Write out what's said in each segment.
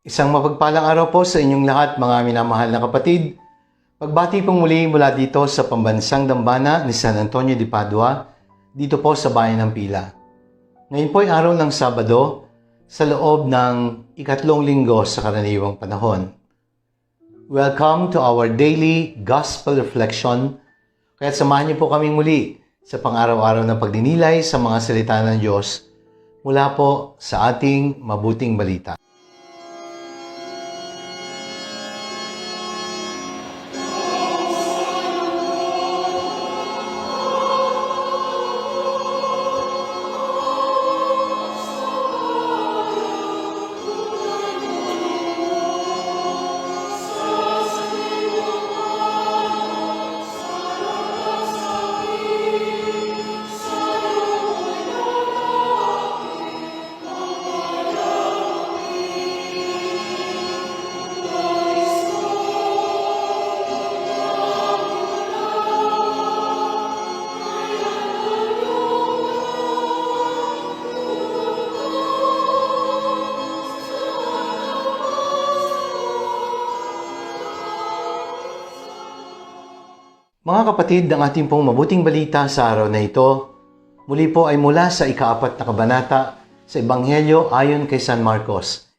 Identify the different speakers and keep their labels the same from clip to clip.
Speaker 1: Isang mapagpalang araw po sa inyong lahat, mga minamahal na kapatid. Pagbati pong muli mula dito sa pambansang dambana ni San Antonio de Padua, dito po sa bayan ng Pila. Ngayon po ay araw ng Sabado sa loob ng ikatlong linggo sa karaniwang panahon. Welcome to our daily gospel reflection. Kaya samahan niyo po kaming muli sa pang-araw-araw na pagdinilay sa mga salita ng Diyos mula po sa ating mabuting balita. Mga kapatid, ang ating pong mabuting balita sa araw na ito, muli po ay mula sa ika-4 na kabanata sa Ebanghelyo ayon kay San Marcos.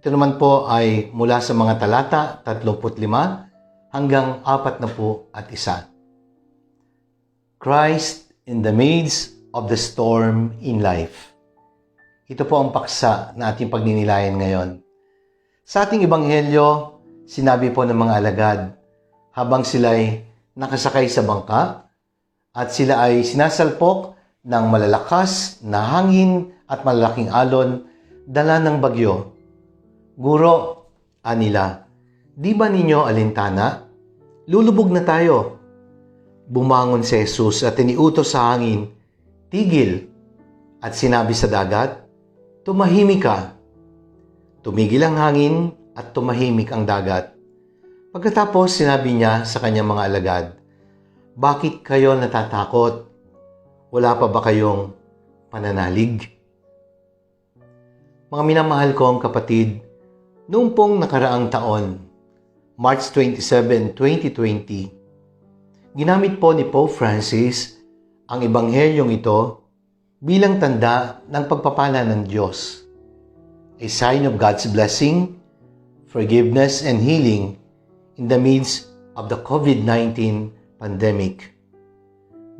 Speaker 1: Ito naman po ay mula sa mga talata 35 hanggang 41. Christ in the midst of the storm in life. Ito po ang paksa na ating pagninilayan ngayon. Sa ating Ebanghelyo, sinabi po ng mga alagad, habang sila'y nakasakay sa bangka at sila ay sinasalpok ng malalakas na hangin at malalaking alon dala ng bagyo. Guro, anila, di ba ninyo alintana? Lulubog na tayo. Bumangon si Jesus at iniutos sa hangin, tigil, at sinabi sa dagat, tumahimik ka. Tumigil ang hangin at tumahimik ang dagat. Pagkatapos, sinabi niya sa kanyang mga alagad, bakit kayo natatakot? Wala pa ba kayong pananalig? Mga minamahal kong kapatid, noong pong nakaraang taon, March 27, 2020, ginamit po ni Pope Francis ang Ebanghelyong ito bilang tanda ng pagpapala ng Diyos, a sign of God's blessing, forgiveness, and healing in the midst of the COVID-19 pandemic.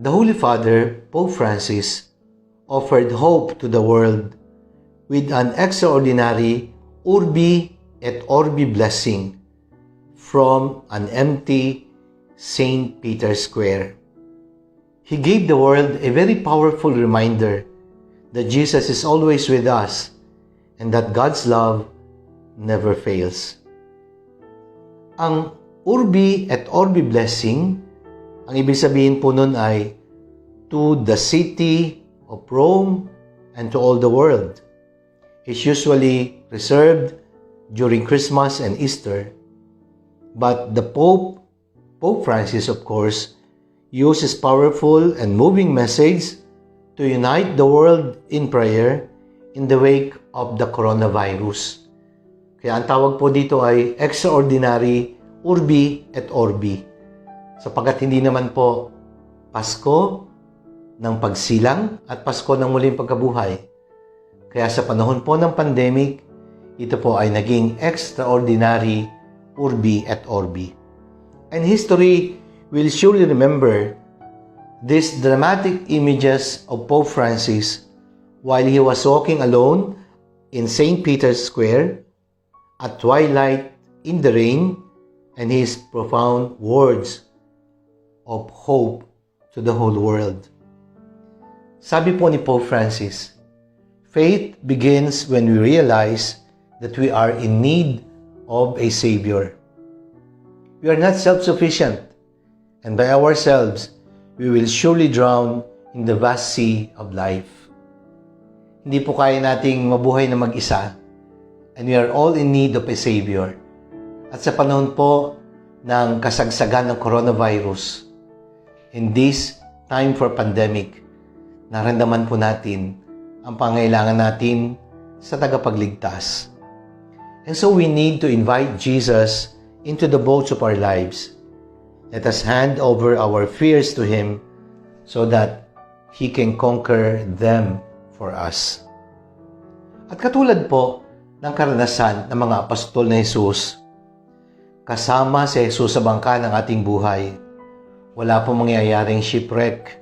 Speaker 1: The Holy Father, Pope Francis, offered hope to the world with an extraordinary Urbi et Orbi blessing from an empty St. Peter's Square. He gave the world a very powerful reminder that Jesus is always with us and that God's love never fails. Ang Urbi et Orbi blessing, ang ibig sabihin po nun ay to the city of Rome and to all the world. It's usually reserved during Christmas and Easter. But the Pope Francis, of course, uses powerful and moving message to unite the world in prayer in the wake of the coronavirus. Kaya ang tawag po dito ay extraordinary Urbi et Orbi. Sapagkat hindi naman po Pasko ng pagsilang at Pasko ng muling pagkabuhay. Kaya sa panahon po ng pandemic, ito po ay naging extraordinary Urbi et Orbi. And history will surely remember these dramatic images of Pope Francis while he was walking alone in St. Peter's Square at twilight in the rain, and his profound words of hope to the whole world. Sabi po ni Pope Francis, faith begins when we realize that we are in need of a Savior. We are not self-sufficient, and by ourselves, we will surely drown in the vast sea of life. Hindi po kaya nating mabuhay na mag-isa, and we are all in need of a Savior. At sa panahon po ng kasagsagan ng coronavirus, in this time for pandemic, naramdaman po natin ang pangailangan natin sa tagapagligtas. And so we need to invite Jesus into the boats of our lives. Let us hand over our fears to Him so that He can conquer them for us. At katulad po ng karanasan ng mga apostol na Jesus, kasama si Jesus sa bangka ng ating buhay, wala pong mangyayaring shipwreck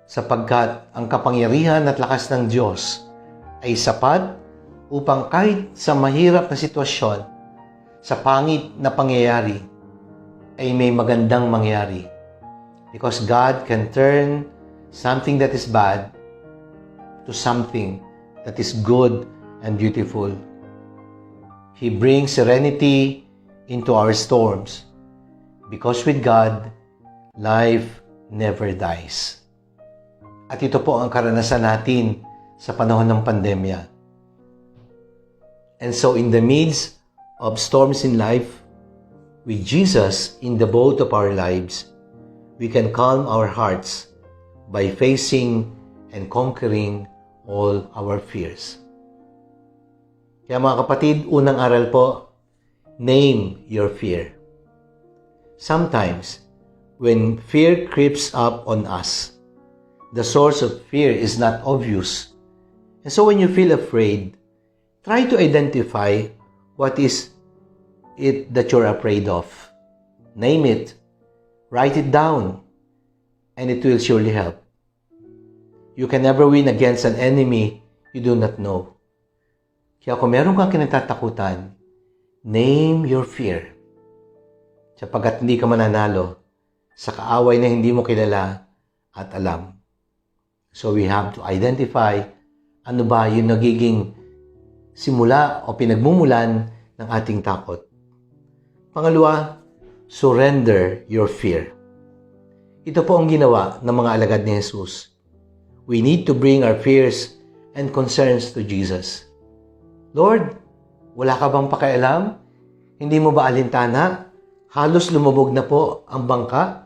Speaker 1: sapagkat ang kapangyarihan at lakas ng Diyos ay sapat upang kahit sa mahirap na sitwasyon, sa pangit na pangyayari, ay may magandang mangyari. Because God can turn something that is bad to something that is good and beautiful. He brings serenity into our storms. Because with God, life never dies. At ito po ang karanasan natin sa panahon ng pandemya. And so in the midst of storms in life, with Jesus in the boat of our lives, we can calm our hearts by facing and conquering all our fears. Kaya mga kapatid, unang aral po, name your fear. Sometimes, when fear creeps up on us, the source of fear is not obvious. And so when you feel afraid, try to identify what is it that you're afraid of. Name it. Write it down. And it will surely help. You can never win against an enemy you do not know. Kaya kung meron kang kinatatakutan, name your fear. Sapagkat hindi ka mananalo sa kaaway na hindi mo kilala at alam. So we have to identify ano ba yung nagiging simula o pinagmumulan ng ating takot. Pangalawa, surrender your fear. Ito po ang ginawa ng mga alagad ni Jesus. We need to bring our fears and concerns to Jesus. Lord, wala ka bang pakialam? Hindi mo ba alintana? Halos lumubog na po ang bangka.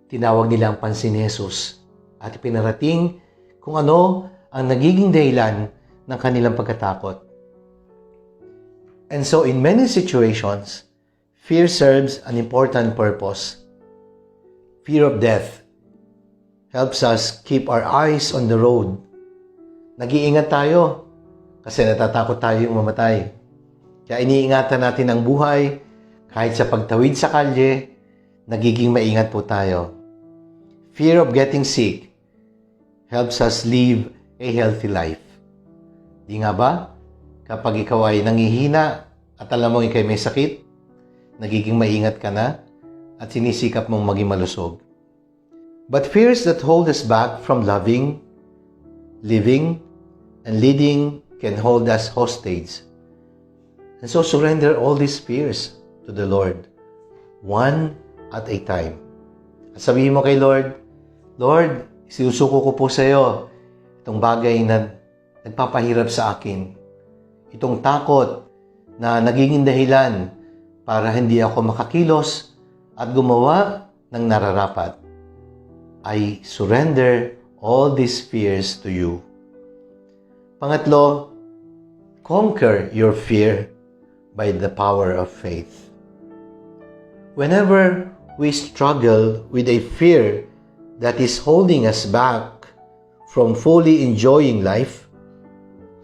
Speaker 1: Tinawag nila ang pansin ni Jesus at pinarating kung ano ang nagiging dahilan ng kanilang pagkatakot. And so in many situations, fear serves an important purpose. Fear of death helps us keep our eyes on the road. Nag-iingat tayo kasi natatakot tayong mamatay. Kaya iniingatan natin ang buhay kahit sa pagtawid sa kalye, nagiging maingat po tayo. Fear of getting sick helps us live a healthy life. Di nga ba? Kapag ikaw ay nangihina at alam mo ikaw may sakit, nagiging maingat ka na at sinisikap mong maging malusog. But fears that hold us back from loving, living, and leading can hold us hostage. And so surrender all these fears to the Lord, one at a time. At sabihin mo kay Lord, Lord, sinusuko ko po sa iyo itong bagay na nagpapahirap sa akin. Itong takot na nagiging dahilan para hindi ako makakilos at gumawa ng nararapat. I surrender all these fears to you. Pangatlo, conquer your fear by the power of faith. Whenever we struggle with a fear that is holding us back from fully enjoying life,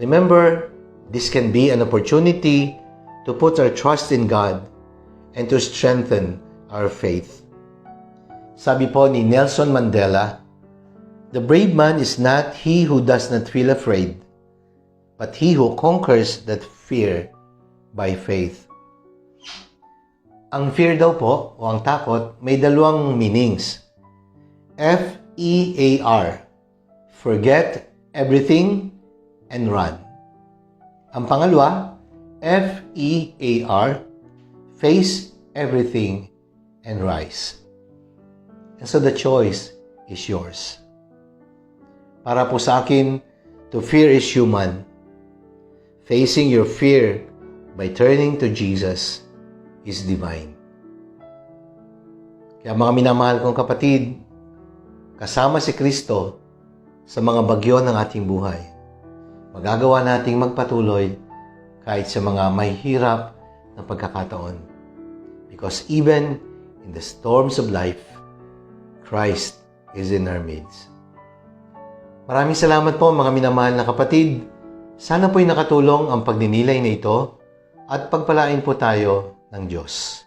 Speaker 1: remember, this can be an opportunity to put our trust in God and to strengthen our faith. Sabi po ni Nelson Mandela, the brave man is not he who does not feel afraid, but he who conquers that fear by faith. Ang fear daw po, o ang takot, may dalawang meanings. F-E-A-R, forget everything and run. Ang pangalawa, F-E-A-R, face everything and rise. And so the choice is yours. Para po sa akin, to fear is human. Facing your fear by turning to Jesus is divine. Kaya mga minamahal kong kapatid, kasama si Kristo sa mga bagyo ng ating buhay, magagawa nating magpatuloy kahit sa mga mahihirap na pagkakataon. Because even in the storms of life, Christ is in our midst. Maraming salamat po mga minamahal na kapatid. Sana po'y nakatulong ang pagninilay na ito at pagpalain po tayo ng Diyos.